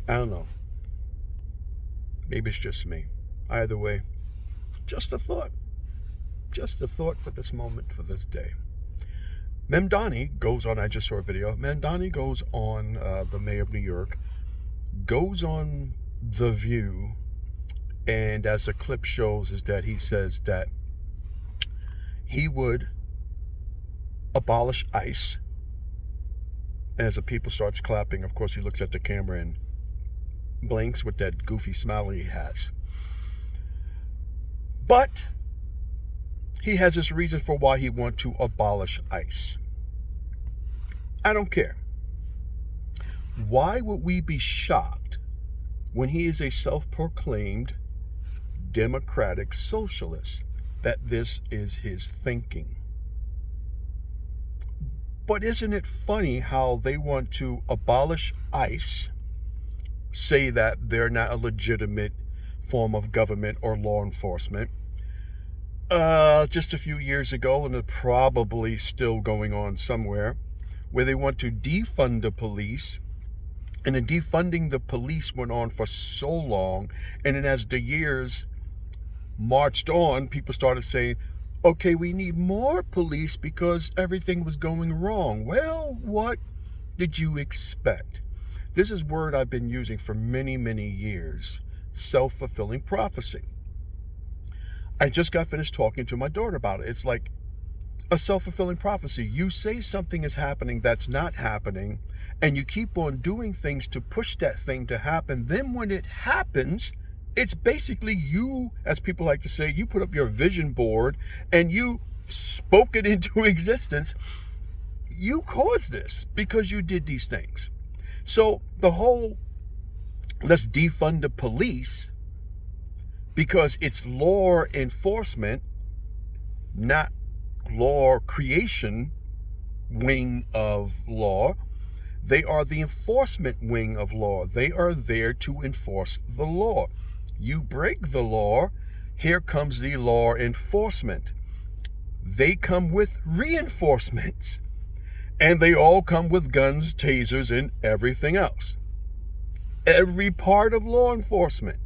I don't know. Maybe it's just me. Either way, just a thought. Just a thought for this moment, for this day. Mamdani goes on, I just saw a video. Mamdani goes on, the mayor of New York, goes on The View, and as the clip shows is that he says that he would abolish ICE. As the people starts clapping, of course he looks at the camera and blinks with that goofy smile he has. But he has his reason for why he wants to abolish ICE. I don't care. Why would we be shocked when he is a self-proclaimed democratic socialist that this is his thinking? But isn't it funny how they want to abolish ICE, say that they're not a legitimate form of government or law enforcement, just a few years ago, and it's probably still going on somewhere, where they want to defund the police, and the defunding the police went on for so long, and then as the years marched on, people started saying, okay, we need more police because everything was going wrong. Well, what did you expect? This is a word I've been using for many, many years. Self-fulfilling prophecy. I just got finished talking to my daughter about it. It's like a self-fulfilling prophecy. You say something is happening that's not happening, and you keep on doing things to push that thing to happen. Then when it happens, it's basically you, as people like to say, you put up your vision board and you spoke it into existence. You caused this because you did these things. So the whole, let's defund the police because it's law enforcement, not law creation wing of law. They are the enforcement wing of law. They are there to enforce the law. You break the law, here comes the law enforcement. They come with reinforcements, and they all come with guns, tasers, and everything else. Every part of law enforcement,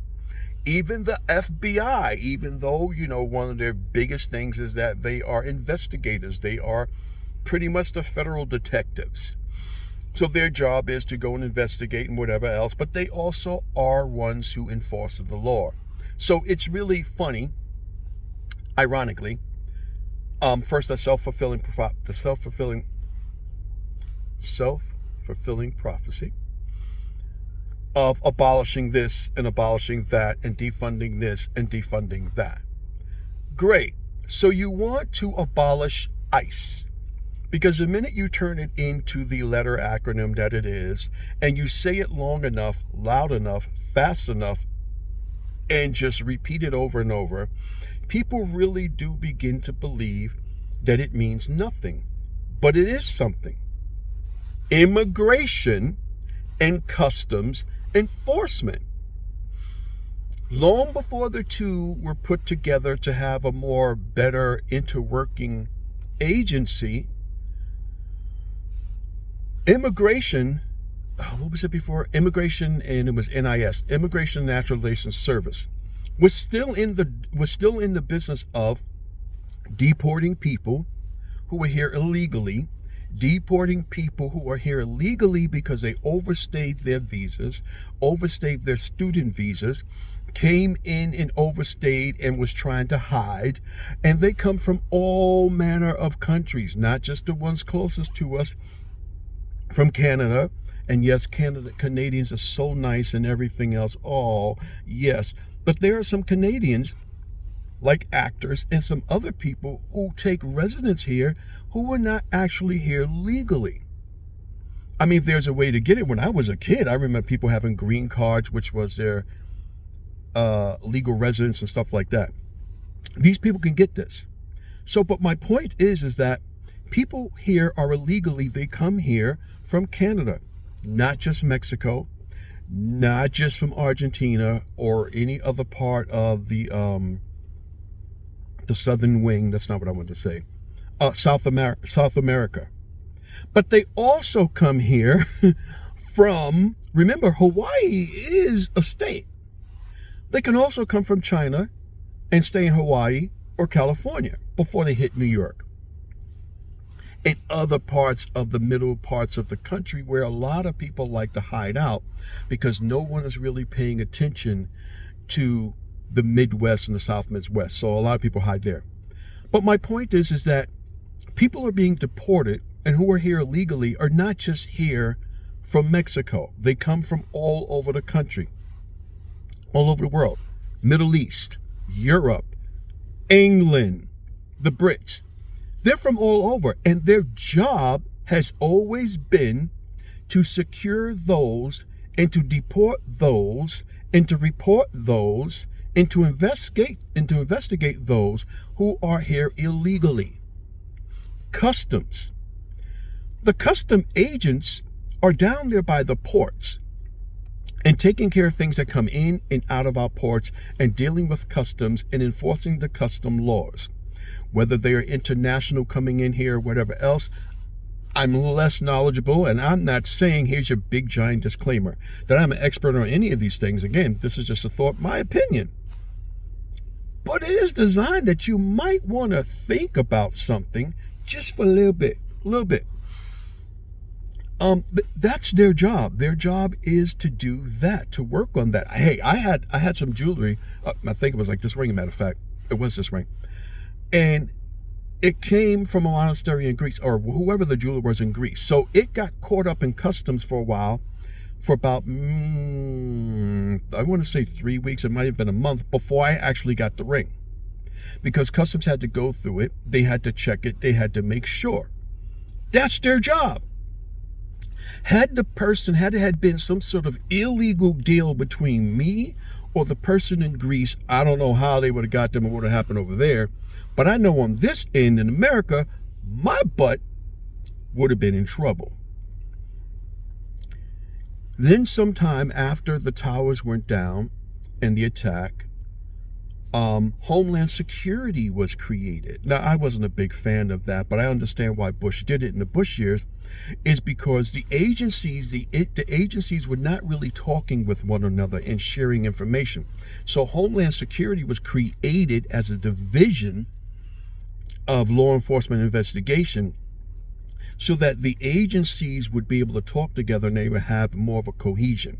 even the FBI, even though, one of their biggest things is that they are investigators. They are pretty much the federal detectives. So their job is to go and investigate and whatever else, but they also are ones who enforce the law. So it's really funny, ironically, first the self-fulfilling prophecy of abolishing this and abolishing that and defunding this and defunding that. Great. So you want to abolish ICE. Because the minute you turn it into the letter acronym that it is, and you say it long enough, loud enough, fast enough, and just repeat it over and over, people really do begin to believe that it means nothing. But it is something. Immigration and customs enforcement. Long before the two were put together to have a more better interworking agency, immigration, what was it before? Immigration, and it was NIS, Immigration and Naturalization Service, was still in the business of deporting people who were here illegally, deporting people who are here illegally because they overstayed their visas, overstayed their student visas, came in and overstayed and was trying to hide. And they come from all manner of countries, not just the ones closest to us, from Canada. And yes, Canadians are so nice and everything else. Oh, yes. But there are some Canadians, like actors and some other people, who take residence here who were not actually here legally. I mean, there's a way to get it. When I was a kid, I remember people having green cards, which was their legal residence and stuff like that. These people can get this. So, but my point is that people here are illegally, they come here from Canada, not just Mexico, not just from Argentina or any other part of the southern wing. That's not what I wanted to say. South America. But they also come here from, remember, Hawaii is a state. They can also come from China and stay in Hawaii or California before they hit New York and other parts of the middle parts of the country where a lot of people like to hide out because no one is really paying attention to the Midwest and the South Midwest. So a lot of people hide there. But my point is that people are being deported, and who are here illegally are not just here from Mexico. They come from all over the country, all over the world, Middle East, Europe, England, the Brits. They're from all over, and their job has always been to secure those and to deport those and to report those and to investigate those who are here illegally. Customs. The custom agents are down there by the ports and taking care of things that come in and out of our ports and dealing with customs and enforcing the custom laws. Whether they are international coming in here or whatever else, I'm less knowledgeable, and I'm not saying, here's your big giant disclaimer, that I'm an expert on any of these things. Again, this is just a thought, my opinion. But it is designed that you might want to think about something just for a little bit. That's their job. Their job is to do that, to work on that. Hey, I had some jewelry. I think it was like this ring, as a matter of fact. It was this ring. And it came from a monastery in Greece, or whoever the jeweler was in Greece. So it got caught up in customs for a while, for about, I want to say 3 weeks. It might have been a month before I actually got the ring. Because customs had to go through it. They had to check it. They had to make sure. That's their job. Had it had been some sort of illegal deal between me or the person in Greece, I don't know how they would have got them or what would have happened over there. But I know on this end in America, my butt would have been in trouble. Then sometime after the towers went down and the attack, Homeland Security was created. Now, I wasn't a big fan of that, but I understand why Bush did it in the Bush years, is because the agencies were not really talking with one another and sharing information. So Homeland Security was created as a division of law enforcement investigation so that the agencies would be able to talk together and they would have more of a cohesion.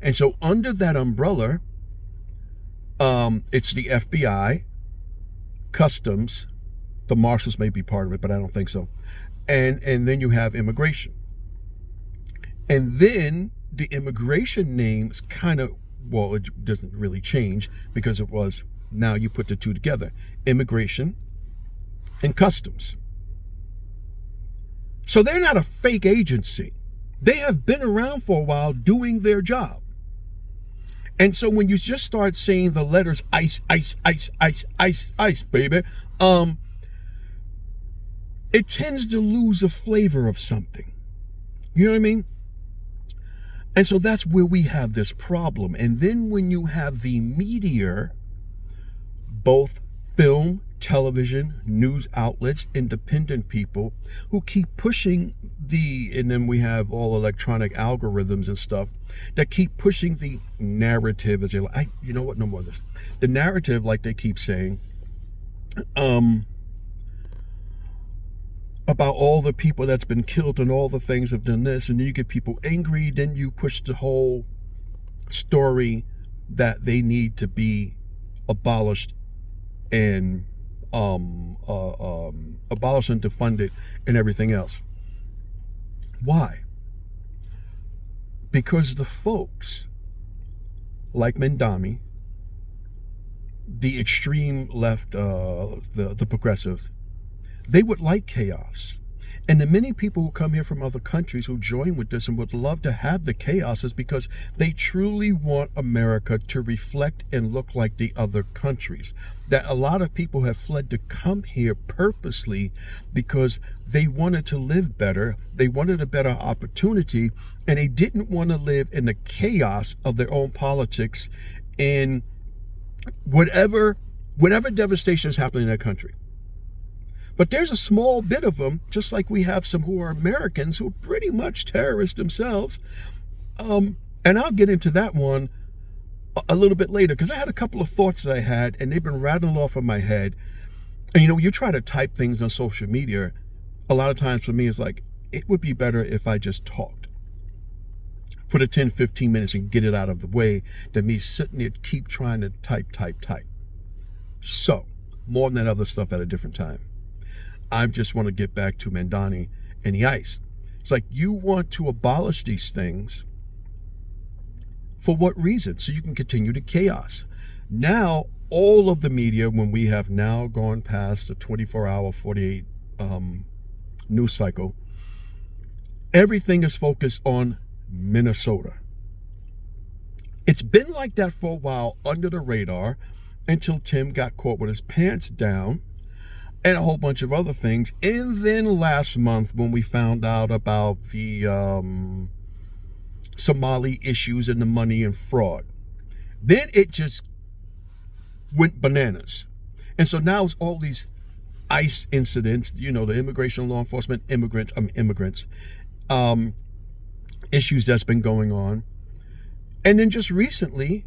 And so under that umbrella, it's the FBI, Customs, the Marshals may be part of it, but I don't think so. And then you have immigration. And then the immigration names kind of, well, it doesn't really change because it was, now you put the two together, immigration and customs. So they're not a fake agency. They have been around for a while doing their job. And so when you just start saying the letters ICE, ICE, ICE, ICE, ICE, ICE, baby, it tends to lose a flavor of something. You know what I mean? And so that's where we have this problem. And then when you have the media, both film, television, news outlets, independent people who keep pushing and then we have all electronic algorithms and stuff that keep pushing the narrative, as you know what, no more of this. The narrative, like they keep saying, about all the people that's been killed and all the things have done this, and then you get people angry, then you push the whole story that they need to be abolished and abolish and defund it and everything else. Why? Because the folks like Mamdani, the extreme left, the progressives, they would like chaos. And the many people who come here from other countries who join with this and would love to have the chaos is because they truly want America to reflect and look like the other countries. That a lot of people have fled to come here purposely because they wanted to live better, they wanted a better opportunity, and they didn't want to live in the chaos of their own politics and whatever devastation is happening in that country. But there's a small bit of them, just like we have some who are Americans who are pretty much terrorists themselves. And I'll get into that one a little bit later, because I had a couple of thoughts that I had, and they've been rattling off in my head. And you try to type things on social media, a lot of times for me it's like, it would be better if I just talked for the 10, 15 minutes and get it out of the way than me sitting there keep trying to type. So, more than that other stuff at a different time. I just want to get back to Mamdani and the ICE. It's like, you want to abolish these things for what reason? So you can continue the chaos. Now, all of the media, when we have now gone past the 24-hour, 48 news cycle, everything is focused on Minnesota. It's been like that for a while under the radar until Tim got caught with his pants down and a whole bunch of other things. And then last month when we found out about the Somali issues and the money and fraud, then it just went bananas. And so now it's all these ICE incidents, the immigration law enforcement, immigrants, issues that's been going on. And then just recently,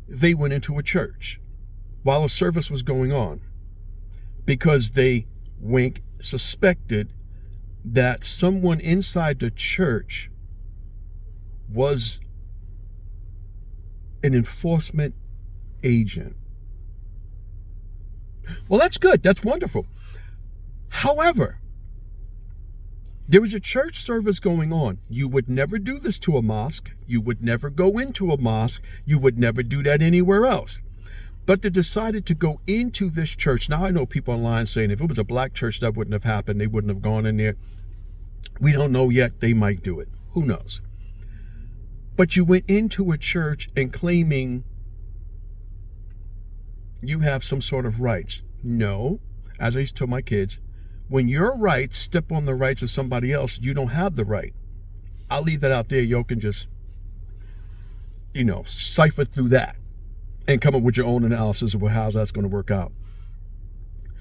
they went into a church while a service was going on because they, wink, suspected that someone inside the church was an enforcement agent. Well, that's good. That's wonderful. However, there was a church service going on. You would never do this to a mosque. You would never go into a mosque. You would never do that anywhere else. But they decided to go into this church. Now, I know people online saying if it was a black church, that wouldn't have happened. They wouldn't have gone in there. We don't know yet. They might do it. Who knows? But you went into a church and claiming you have some sort of rights. No, as I used to tell my kids, when your rights step on the rights of somebody else, you don't have the right. I'll leave that out there. You can just, cipher through that and come up with your own analysis of how that's going to work out.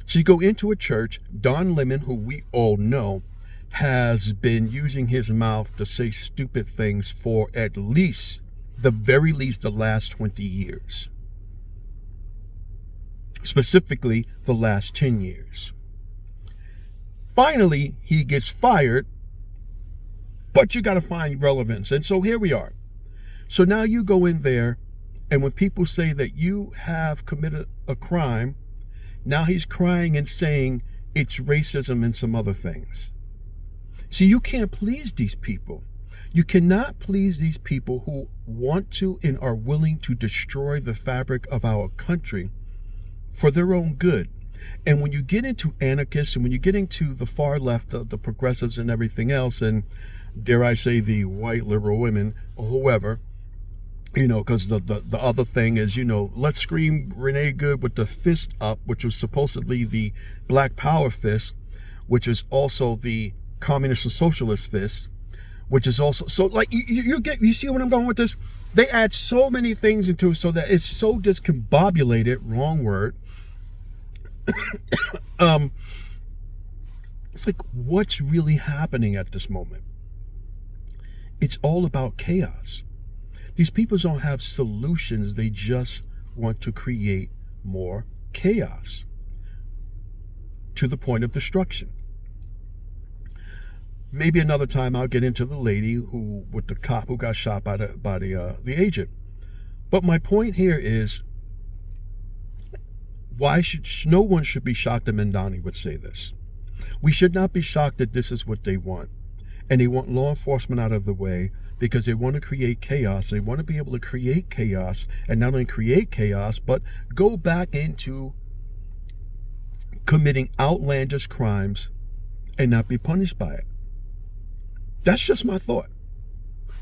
So you go into a church. Don Lemon, who we all know, has been using his mouth to say stupid things for at least, the very least, the last 20 years. Specifically, the last 10 years. Finally, he gets fired, but you got to find relevance. And so here we are. So now you go in there, and when people say that you have committed a crime, now he's crying and saying it's racism and some other things. See, you can't please these people. You cannot please these people who want to and are willing to destroy the fabric of our country for their own good. And when you get into anarchists and when you get into the far left, the progressives and everything else, and dare I say the white liberal women or whoever, because the other thing is, let's scream Renee Good with the fist up, which was supposedly the Black Power fist, which is also the communist and socialist fist, which is also, so like you see what I'm going with this? They add so many things into it so that it's so discombobulated, wrong word. It's like, what's really happening at this moment? It's all about chaos. These people don't have solutions. They just want to create more chaos to the point of destruction. Maybe another time I'll get into the lady with the cop who got shot by the agent. But my point here is, no one should be shocked that Mamdani would say this. We should not be shocked that this is what they want. And they want law enforcement out of the way because they want to create chaos. They want to be able to create chaos, and not only create chaos, but go back into committing outlandish crimes and not be punished by it. That's just my thought.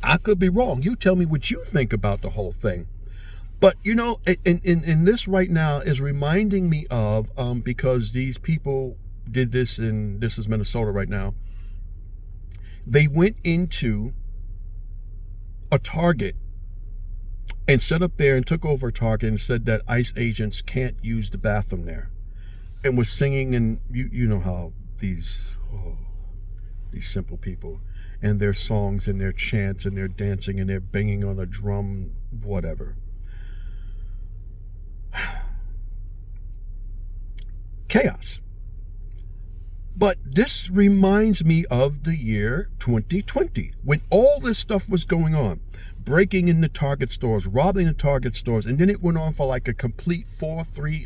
I could be wrong. You tell me what you think about the whole thing. But, in this right now is reminding me of, because these people did this this is Minnesota right now. They went into a Target and set up there and took over a Target and said that ICE agents can't use the bathroom there. and was singing, and you know how these simple people and their songs and their chants and their dancing and their banging on a drum, whatever. Chaos. But this reminds me of the year 2020, when all this stuff was going on, breaking into Target stores, robbing the Target stores, and then it went on for like a complete 3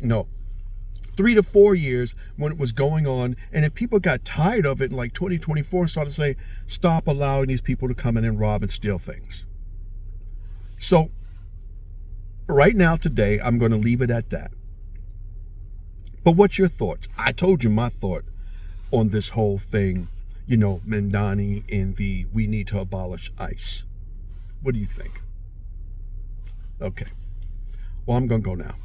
to 4 years when it was going on, and then people got tired of it in like 2024, started to say, stop allowing these people to come in and rob and steal things. So right now, today, I'm going to leave it at that. But what's your thoughts? I told you my thought on this whole thing, Mamdani and we need to abolish ICE. What do you think? Okay. Well, I'm going to go now.